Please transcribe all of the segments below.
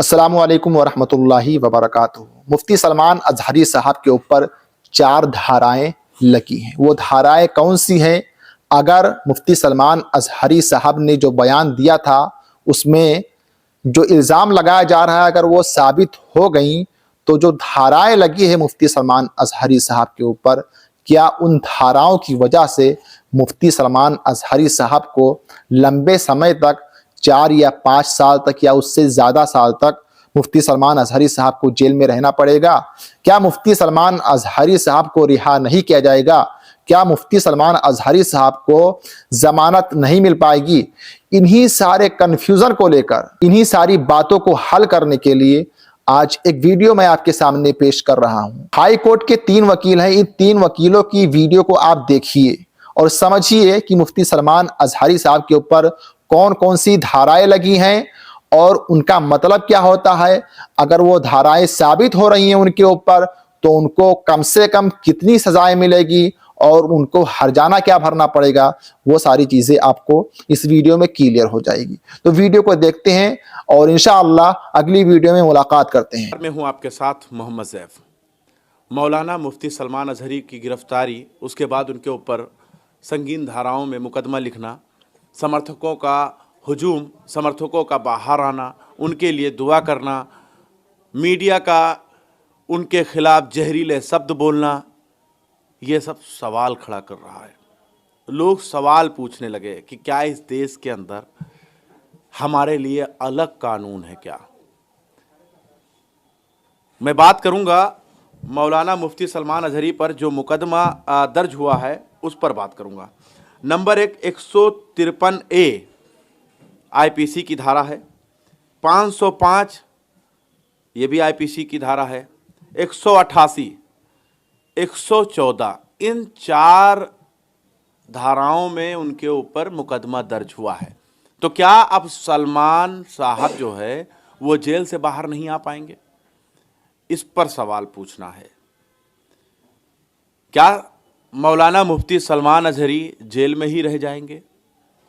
अस्सलामुअलैकुम वरहमतुल्लाहि वबरकातुहू। मुफ्ती सलमान अजहरी साहब के ऊपर 4 धाराएं लगी हैं। वो धाराएं कौन सी हैं? अगर मुफ्ती सलमान अजहरी साहब ने जो बयान दिया था उसमें जो इल्ज़ाम लगाया जा रहा है अगर वो साबित हो गई तो जो धाराएं लगी है मुफ्ती सलमान अजहरी साहब के ऊपर, क्या उन धाराओं की वजह से मुफ्ती सलमान अजहरी साहब को लंबे समय तक 4 या 5 साल तक या उससे ज़्यादा साल तक मुफ्ती सलमान अजहरी साहब को जेल में रहना पड़ेगा? क्या मुफ्ती सलमान अजहरी साहब को रिहा नहीं किया जाएगा? क्या मुफ्ती सलमान अजहरी साहब को जमानत नहीं मिल पाएगी? इन्हीं सारे कन्फ्यूज़न को लेकर, इन्हीं सारी बातों को हल करने के लिए आज एक वीडियो मैं आपके सामने पेश कर रहा हूं। हाई कोर्ट के 3 वकील हैं। इन 3 वकीलों की वीडियो को आप देखिए और समझिए कि मुफ्ती सलमान अजहरी साहब के ऊपर कौन कौन सी धाराएं लगी हैं और उनका मतलब क्या होता है। अगर वो धाराएं साबित हो रही हैं उनके ऊपर तो उनको कम से कम कितनी सजाएं मिलेगी और उनको हर्जाना क्या भरना पड़ेगा, वो सारी चीज़ें आपको इस वीडियो में क्लियर हो जाएगी। तो वीडियो को देखते हैं और इंशाअल्लाह अगली वीडियो में मुलाकात करते हैं। मैं हूं आपके साथ मोहम्मद ज़ैफ। मौलाना मुफ्ती सलमान अजहरी की गिरफ्तारी, उसके बाद उनके ऊपर संगीन धाराओं में मुकदमा लिखना, समर्थकों का हुजूम, समर्थकों का बाहर आना, उनके लिए दुआ करना, मीडिया का उनके खिलाफ जहरीले शब्द बोलना, ये सब सवाल खड़ा कर रहा है। लोग सवाल पूछने लगे कि क्या इस देश के अंदर हमारे लिए अलग कानून है क्या? मैं बात करूंगा मौलाना मुफ्ती सलमान अजहरी पर जो मुकदमा दर्ज हुआ है उस पर बात करूंगा। नंबर 153A आईपीसी की धारा है, 505 ये भी आईपीसी की धारा है, 188, 114, इन 4 धाराओं में उनके ऊपर मुकदमा दर्ज हुआ है। तो क्या अब सलमान साहब जो है वो जेल से बाहर नहीं आ पाएंगे? इस पर सवाल पूछना है। क्या मौलाना मुफ्ती सलमान अजहरी जेल में ही रह जाएंगे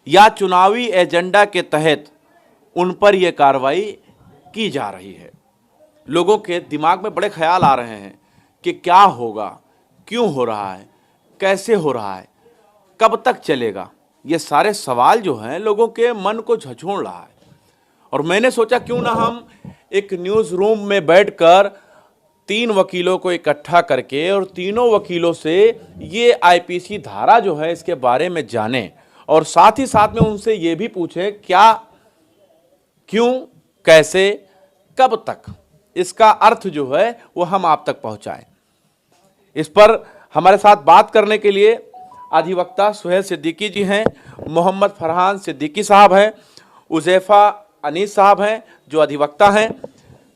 या चुनावी एजेंडा के तहत उन पर यह कार्रवाई की जा रही है? लोगों के दिमाग में बड़े ख्याल आ रहे हैं कि क्या होगा, क्यों हो रहा है, कैसे हो रहा है, कब तक चलेगा। ये सारे सवाल जो हैं लोगों के मन को झंझोड़ रहा है। और मैंने सोचा क्यों ना हम एक न्यूज़ रूम में बैठकर 3 वकीलों को इकट्ठा करके और तीनों वकीलों से ये आईपीसी धारा जो है इसके बारे में जानें और साथ ही साथ में उनसे ये भी पूछें क्या, क्यों, कैसे, कब तक, इसका अर्थ जो है वो हम आप तक पहुंचाएं। इस पर हमारे साथ बात करने के लिए अधिवक्ता सुहेल सिद्दीकी जी हैं, मोहम्मद फरहान सिद्दीकी साहब हैं, उज़ैफ़ा अनीस साहब हैं जो अधिवक्ता हैं।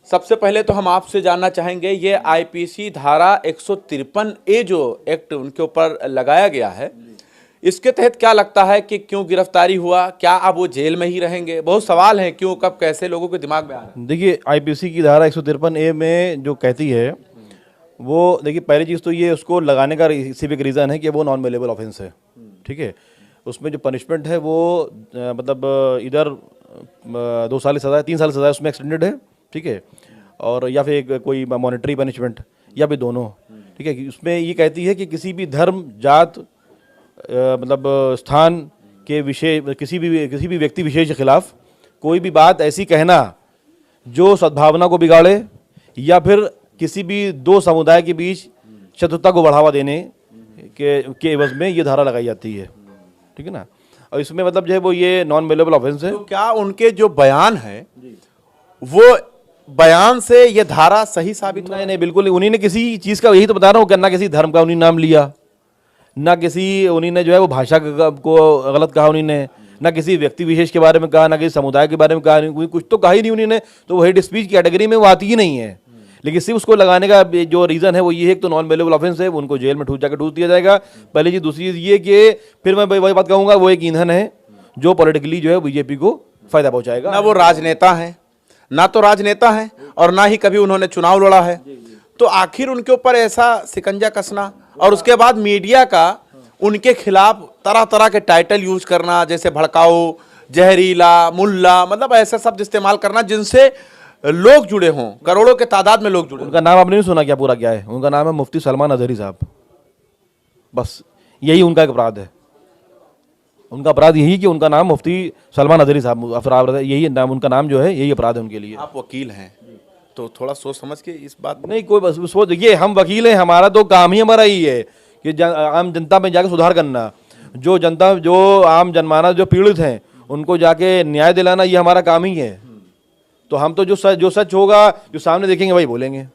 सबसे पहले तो हम आपसे जानना चाहेंगे ये आईपीसी धारा 153A जो एक्ट उनके ऊपर लगाया गया है, इसके तहत क्या लगता है कि क्यों गिरफ्तारी हुआ? क्या अब वो जेल में ही रहेंगे? बहुत सवाल हैं, क्यों, कब, कैसे, लोगों के दिमाग में आ रहा है। देखिए, आईपीसी की धारा 153A में जो कहती है वो, देखिए पहली चीज़ तो ये उसको लगाने का सिर्फ एक रीज़न है कि वो नॉन बेलेबल ऑफेंस है। ठीक है, उसमें जो पनिशमेंट है वो मतलब इधर 2 साल की सज़ा है, 3 साल की सज़ा है, उसमें एक्सटेंडेड है। ठीक है, और या फिर कोई मॉनेटरी पनिशमेंट या फिर दोनों। ठीक है, उसमें ये कहती है कि किसी भी धर्म, जात, मतलब स्थान के विषय, किसी भी व्यक्ति विशेष के खिलाफ कोई भी बात ऐसी कहना जो सद्भावना को बिगाड़े या फिर किसी भी 2 समुदाय के बीच शत्रुता को बढ़ावा देने के एवज में ये धारा लगाई जाती है। ठीक है ना, और इसमें मतलब जो है वो ये नॉन बेलेबल ऑफेंस है। तो क्या उनके जो बयान है वो बयान से ये धारा सही साबित हो? नहीं, बिल्कुल उन्हीं ने किसी चीज़ का, यही तो बता रहा हूँ, ना किसी धर्म का उन्हीं नाम लिया, ना किसी उन्हीं ने जो है वो भाषा को गलत कहा उन्हीं ने, ना किसी व्यक्ति विशेष के बारे में कहा, ना किसी समुदाय के बारे में कहा, कुछ तो कहा ही नहीं उन्हीं ने। तो वो हेड स्पीच की कैटेगरी में वो आती ही नहीं है। लेकिन सिर्फ उसको लगाने का जो रीज़न है वो ये है कि तो नॉन बेलेबल ऑफेंस है, उनको जेल में जाकर ठूस दिया जाएगा। पहली चीज़। दूसरी चीज़ ये कि फिर मैं वही बात कहूँगा, वो एक ईंधन है जो पॉलिटिकली जो है बीजेपी को फायदा पहुँचाएगा। ना वो राजनेता हैं, ना तो राजनेता हैं और ना ही कभी उन्होंने चुनाव लड़ा है। तो आखिर उनके ऊपर ऐसा शिकंजा कसना और उसके बाद मीडिया का उनके खिलाफ तरह तरह के टाइटल यूज करना, जैसे भड़काऊ, जहरीला, मुल्ला, मतलब ऐसे शब्द इस्तेमाल करना जिनसे लोग जुड़े हों, करोड़ों के तादाद में लोग जुड़े हों। उनका नाम आपने नहीं सुना क्या? पूरा क्या है उनका नाम? है मुफ्ती सलमान अजहरी साहब। बस यही उनका एक अपराध है। उनका अपराध यही कि उनका नाम मुफ्ती सलमान अजहरी साहब, अपराध यही नाम, उनका नाम जो है यही अपराध है उनके लिए। आप वकील हैं तो थोड़ा सोच समझ के इस बात नहीं कोई बस सोच, देखिए हम वकील हैं, हमारा तो काम ही हमारा ही है कि आम जनता में जाके सुधार करना, जो जनता, जो आम जनमानस जो पीड़ित हैं उनको जाके न्याय दिलाना, ये हमारा काम ही है। तो हम तो जो सच होगा, जो सामने देखेंगे वही बोलेंगे।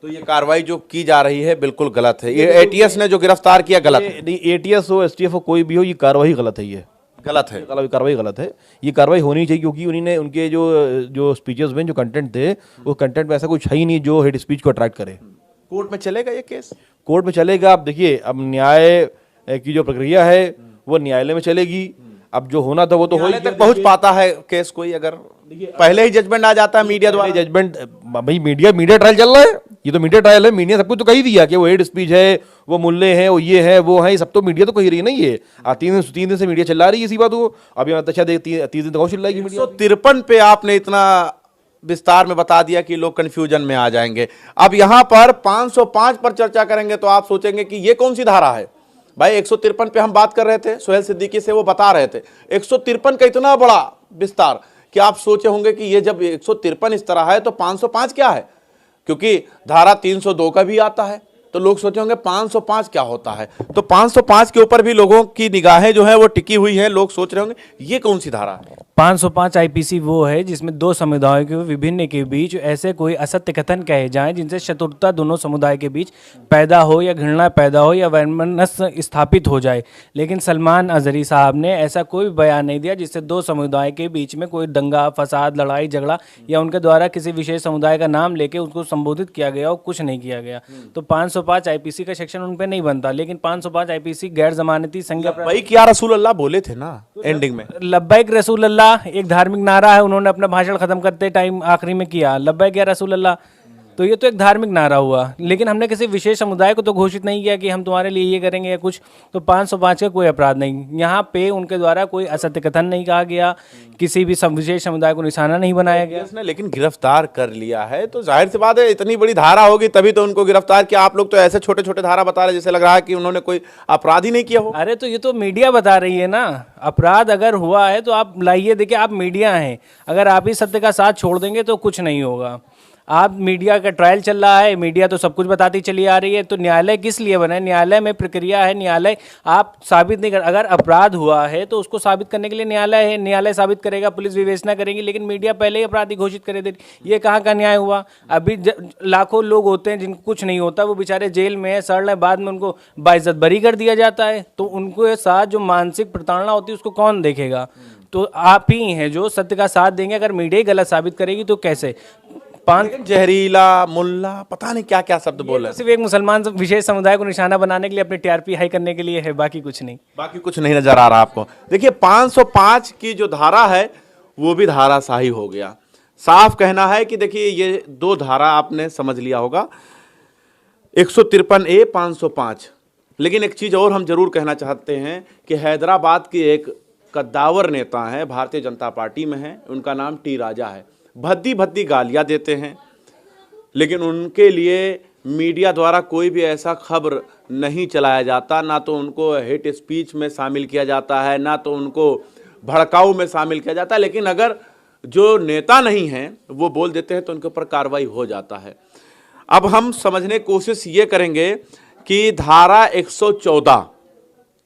तो ये कार्रवाई जो की जा रही है बिल्कुल गलत है। ये एटीएस ने जो गिरफ्तार किया गलत है। नहीं, एटीएस हो, एसटीएफ हो, कोई भी हो, ये कार्रवाई गलत है। ये गलत है। कार्रवाई गलत है। ये कार्रवाई होनी चाहिए क्योंकि उन्होंने उनके जो स्पीचेस में जो कंटेंट थे, वो कंटेंट में ऐसा कुछ है ही नहीं जो हेट स्पीच को अट्रैक्ट करे। कोर्ट में चलेगा ये केस? कोर्ट में चलेगा। अब देखिए, अब न्याय की जो प्रक्रिया है वो न्यायालय में चलेगी। अब जो होना था वो तो न्यायालय तक पहुंच पाता है केस कोई? अगर पहले ही जजमेंट आ जाता है मीडिया द्वारा। जजमेंट, भाई मीडिया ट्रायल चल रहा है, ये तो मीडिया ट्रायल है। मीडिया सब कुछ तो कही दिया कि वो हेट स्पीच है, वो मुल्ले हैं, वो ये है, वो है, सब तो मीडिया तो कही रही है ना। ये 3 दिन से मीडिया चिल्ला रही है इसी बात को। अभी अच्छा 30 दिन तक और चिल्लाएगी मीडिया। 153 पे आपने इतना विस्तार में बता दिया कि लोग कंफ्यूजन में आ जाएंगे। अब यहां पर 505 पर चर्चा करेंगे तो आप सोचेंगे कि ये कौन सी धारा है। भाई 153 पे हम बात कर रहे थे, सोहेल सिद्दीकी से वो बता रहे थे 153 का इतना बड़ा विस्तार कि आप सोचे होंगे कि ये जब 153 इस तरह है तो 505 क्या है, क्योंकि धारा 302 का भी आता है। तो लोग सोचे होंगे 505 क्या होता है। तो 505 के ऊपर भी लोगों की निगाहें जो है वो टिकी हुई हैं। लोग सोच रहे होंगे ये कौन सी धारा है। 505 आईपीसी वो है जिसमें दो समुदायों के विभिन्न के बीच ऐसे कोई असत्य कथन कहे जाएं जिनसे शत्रुता दोनों समुदाय के बीच पैदा हो या घृणा पैदा हो या वैमनस्य स्थापित हो जाए। लेकिन सलमान अजहरी साहब ने ऐसा कोई बयान नहीं दिया जिससे दो समुदाय के बीच में कोई दंगा फसाद लड़ाई झगड़ा या उनके द्वारा किसी विशेष समुदाय का नाम लेके उसको संबोधित किया गया और कुछ नहीं किया गया। तो 505 आईपीसी का सेक्शन उन पे नहीं बनता। लेकिन 505 आईपीसी गैर जमानती संज्ञा भाई क्या रसूल अल्लाह बोले थे ना एंडिंग में, लब्बैक रसूल अल्लाह एक धार्मिक नारा है, उन्होंने अपना भाषण खत्म करते टाइम आखिरी में किया लब्बैक या रसूल अल्लाह। तो ये तो एक धार्मिक नारा हुआ, लेकिन हमने किसी विशेष समुदाय को तो घोषित नहीं किया कि हम तुम्हारे लिए ये करेंगे या कुछ। तो 505 का कोई अपराध नहीं। यहाँ पे उनके द्वारा कोई असत्य कथन नहीं कहा गया, किसी भी विशेष समुदाय को निशाना नहीं बनाया गया। उसने लेकिन गिरफ्तार कर लिया है तो जाहिर सी बात है इतनी बड़ी धारा होगी तभी तो उनको गिरफ्तार किया। आप लोग तो ऐसे छोटे छोटे धारा बता रहे जैसे लग रहा है कि उन्होंने कोई अपराध ही नहीं किया हो। अरे तो ये तो मीडिया बता रही है ना, अपराध अगर हुआ है तो आप लाइए। देखिए आप मीडिया हैं, अगर आप ही सत्य का साथ छोड़ देंगे तो कुछ नहीं होगा। आप मीडिया का ट्रायल चल रहा है, मीडिया तो सब कुछ बताती चली आ रही है। तो न्यायालय किस लिए बना है? न्यायालय में प्रक्रिया है। न्यायालय आप साबित नहीं कर, अगर अपराध हुआ है तो उसको साबित करने के लिए न्यायालय है, न्यायालय साबित करेगा, पुलिस विवेचना करेगी। लेकिन मीडिया पहले ही अपराधी घोषित करे दे। ये कहाँ का न्याय हुआ? अभी लाखों लोग होते हैं जिनको कुछ नहीं होता, वो बेचारे जेल में है, सड़ रहे, बाद में उनको बाइज्जत बरी कर दिया जाता है। तो उनको साथ जो मानसिक प्रताड़ना होती है उसको कौन देखेगा? तो आप ही हैं जो सत्य का साथ देंगे। अगर मीडिया ही गलत साबित करेगी तो कैसे? जहरीला मुल्ला पता नहीं क्या क्या शब्द बोल रहे हैं। सिर्फ एक मुसलमान विशेष समुदाय को निशाना बनाने के लिए, अपनी टीआरपी हाई करने के लिए है, बाकी कुछ नहीं। बाकी कुछ नहीं नजर आ रहा आपको। देखिए 505 की जो धारा है वो भी धाराशाही हो गया। साफ कहना है कि देखिए ये दो धारा आपने समझ लिया होगा, 153A 505। लेकिन एक चीज और हम जरूर कहना चाहते हैं कि हैदराबाद के एक कद्दावर नेता हैं, भारतीय जनता पार्टी में हैं, उनका नाम टी राजा है। भद्दी भद्दी गालियां देते हैं, लेकिन उनके लिए मीडिया द्वारा कोई भी ऐसा खबर नहीं चलाया जाता। ना तो उनको हेट स्पीच में शामिल किया जाता है, ना तो उनको भड़काऊ में शामिल किया जाता है। लेकिन अगर जो नेता नहीं हैं वो बोल देते हैं तो उनके ऊपर कार्रवाई हो जाता है। अब हम समझने की कोशिश ये करेंगे कि धारा 114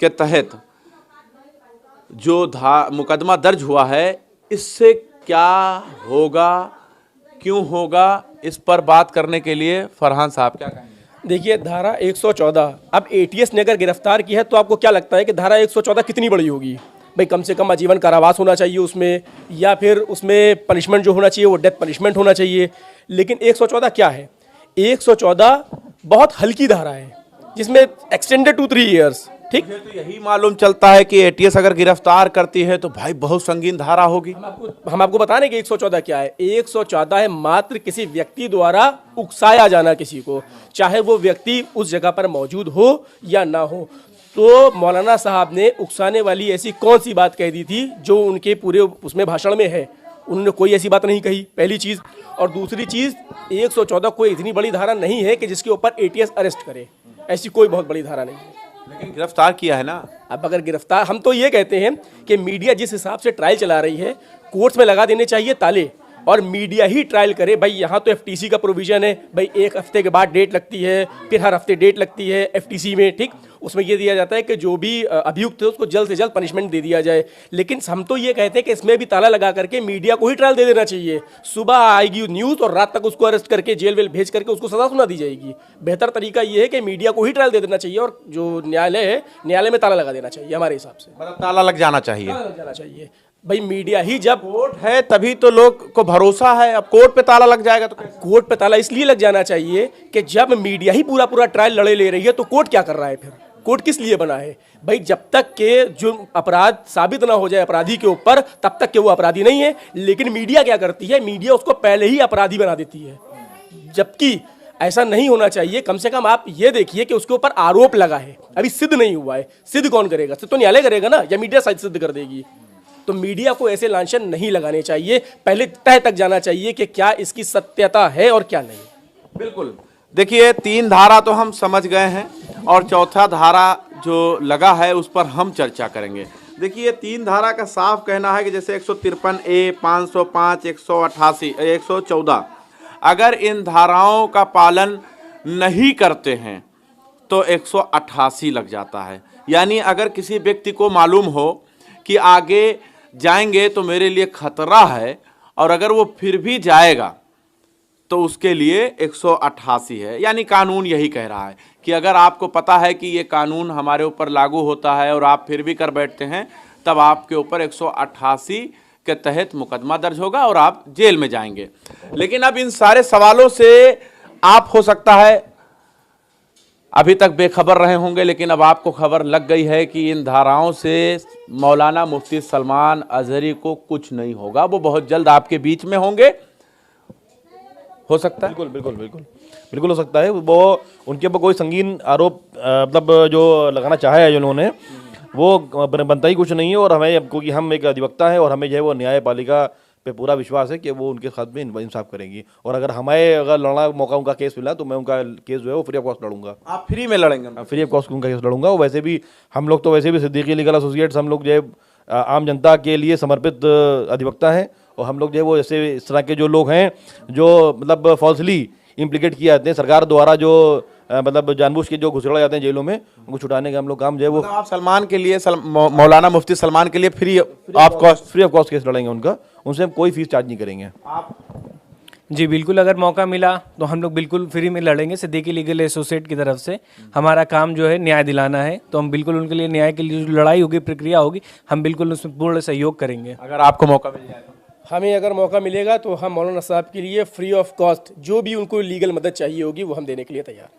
के तहत जो मुकदमा दर्ज हुआ है इससे क्या होगा, क्यों होगा, इस पर बात करने के लिए फरहान साहब क्या कहेंगे? देखिए धारा 114, अब एटीएस ने अगर गिरफ्तार की है तो आपको क्या लगता है कि धारा 114 कितनी बड़ी होगी? भाई कम से कम आजीवन कारावास होना चाहिए उसमें, या फिर उसमें पनिशमेंट जो होना चाहिए वो डेथ पनिशमेंट होना चाहिए। लेकिन 114 क्या है? 114 बहुत हल्की धारा है जिसमें एक्सटेंडेड टू 3 ईयर्स। ठीक, तो यही मालूम चलता है कि एटीएस अगर गिरफ्तार करती है तो भाई बहुत संगीन धारा होगी। हम आपको बता रहे हैं कि 114 क्या है। 114 है मात्र किसी व्यक्ति द्वारा उकसाया जाना किसी को, चाहे वो व्यक्ति उस जगह पर मौजूद हो या ना हो। तो मौलाना साहब ने उकसाने वाली ऐसी कौन सी बात कह दी थी जो उनके पूरे उसमें भाषण में है? उन्होंने कोई ऐसी बात नहीं कही, पहली चीज़। और दूसरी चीज़, 114 कोई इतनी बड़ी धारा नहीं है कि जिसके ऊपर एटीएस अरेस्ट करे, ऐसी कोई बहुत बड़ी धारा नहीं है। लेकिन गिरफ्तार किया है ना। अब अगर गिरफ्तार, हम तो ये कहते हैं कि मीडिया जिस हिसाब से ट्रायल चला रही है, कोर्ट्स में लगा देने चाहिए ताले और मीडिया ही ट्रायल करे। भाई यहाँ तो एफटीसी का प्रोविजन है, भाई 1 हफ्ते के बाद डेट लगती है, फिर हर हफ्ते डेट लगती है एफटीसी में, ठीक। उसमें ये दिया जाता है कि जो भी अभियुक्त है उसको जल्द से जल्द पनिशमेंट दे दिया जाए। लेकिन हम तो ये कहते हैं कि इसमें भी ताला लगा करके मीडिया को ही ट्रायल दे देना चाहिए। सुबह आएगी न्यूज़ और रात तक उसको अरेस्ट करके जेल वेल भेज करके उसको सजा सुना दी जाएगी। बेहतर तरीका ये है कि मीडिया को ही ट्रायल दे देना चाहिए और जो न्यायालय है, न्यायालय में ताला लगा देना चाहिए हमारे हिसाब से। मतलब ताला लग जाना चाहिए। ताला लग जाना चाहिए। भाई मीडिया ही, जब कोर्ट है तभी तो लोग को भरोसा है। अब कोर्ट पे ताला लग जाएगा तो कैसे? कोर्ट पे ताला इसलिए लग जाना चाहिए कि जब मीडिया ही पूरा पूरा ट्रायल लड़े ले रही है तो कोर्ट क्या कर रहा है फिर? कोर्ट किस लिए बना है? भाई जब तक के जो अपराध साबित ना हो जाए अपराधी के ऊपर, तब तक के वो अपराधी नहीं है। लेकिन मीडिया क्या करती है? मीडिया उसको पहले ही अपराधी बना देती है, जबकि ऐसा नहीं होना चाहिए। कम से कम आप ये देखिए कि उसके ऊपर आरोप लगा है, अभी सिद्ध नहीं हुआ है। सिद्ध कौन करेगा? सिद्ध तो न्यायालय करेगा ना, या मीडिया शायद सिद्ध कर देगी। तो मीडिया को ऐसे लांछन नहीं लगाने चाहिए, पहले तह तक जाना चाहिए कि क्या इसकी सत्यता है और क्या नहीं। बिल्कुल। देखिए 3 धारा तो हम समझ गए हैं और चौथा धारा जो लगा है उस पर हम चर्चा करेंगे। देखिए 3 धारा का साफ कहना है कि जैसे 153A, 505, 188, 114, अगर इन धाराओं का पालन नहीं करते हैं तो 188 लग जाता है। यानी अगर किसी व्यक्ति को मालूम हो कि आगे जाएंगे तो मेरे लिए खतरा है और अगर वो फिर भी जाएगा तो उसके लिए 188 है। यानी कानून यही कह रहा है कि अगर आपको पता है कि ये कानून हमारे ऊपर लागू होता है और आप फिर भी कर बैठते हैं, तब आपके ऊपर 188 के तहत मुकदमा दर्ज होगा और आप जेल में जाएंगे। लेकिन अब इन सारे सवालों से आप हो सकता है अभी तक बेखबर रहे होंगे, लेकिन अब आपको खबर लग गई है कि इन धाराओं से मौलाना मुफ्ती सलमान अजहरी को कुछ नहीं होगा। वो बहुत जल्द आपके बीच में होंगे, हो सकता है। बिल्कुल बिल्कुल बिल्कुल बिल्कुल हो सकता है। वो उनके ऊपर कोई संगीन आरोप मतलब जो लगाना चाहे है जिन्होंने, वो बनता ही कुछ नहीं है। और हमें, क्योंकि हम एक अधिवक्ता है और हमें जो है वो न्यायपालिका पे पूरा विश्वास है कि वो उनके साथ में इंसाफ करेंगी। और अगर लड़ना मौका उनका केस मिला तो मैं उनका केस जो है वो फ्री ऑफ कॉस्ट लड़ूंगा। आप फ्री में लड़ेंगे? फ्री ऑफ कॉस्ट उनका केस लड़ूंगा। और वैसे भी हम लोग तो वैसे भी सिद्दीकी लीगल एसोसिएट्स, हम लोग जो है आम जनता के लिए समर्पित अधिवक्ता हैं। और हम लोग जो है वो जैसे इस तरह के जो लोग हैं जो मतलब फॉल्सली इम्प्लीकेट किए जाते हैं सरकार द्वारा, जो मतलब जानबूझ के जो घुसड़ा जाते हैं जेलों में, उनको छुटाने का हम लोग काम जो है वो आप सलमान के लिए, मौलाना मुफ्ती सलमान के लिए फ्री ऑफ कॉस्ट केस लड़ेंगे उनका। उनसे हम कोई फीस चार्ज नहीं करेंगे। जी बिल्कुल, अगर मौका मिला तो हम लोग बिल्कुल फ्री में लड़ेंगे। सिद्दीकी लीगल एसोसिएट की तरफ से हमारा काम जो है न्याय दिलाना है, तो हम बिल्कुल उनके लिए न्याय के लिए जो लड़ाई होगी, प्रक्रिया होगी, हम बिल्कुल उसमें पूर्ण सहयोग करेंगे। अगर आपको मौका मिल जाए? हमें अगर मौका मिलेगा तो हम मौलाना साहब के लिए फ्री ऑफ कॉस्ट जो भी उनको लीगल मदद चाहिए होगी वो हम देने के लिए तैयार हैं।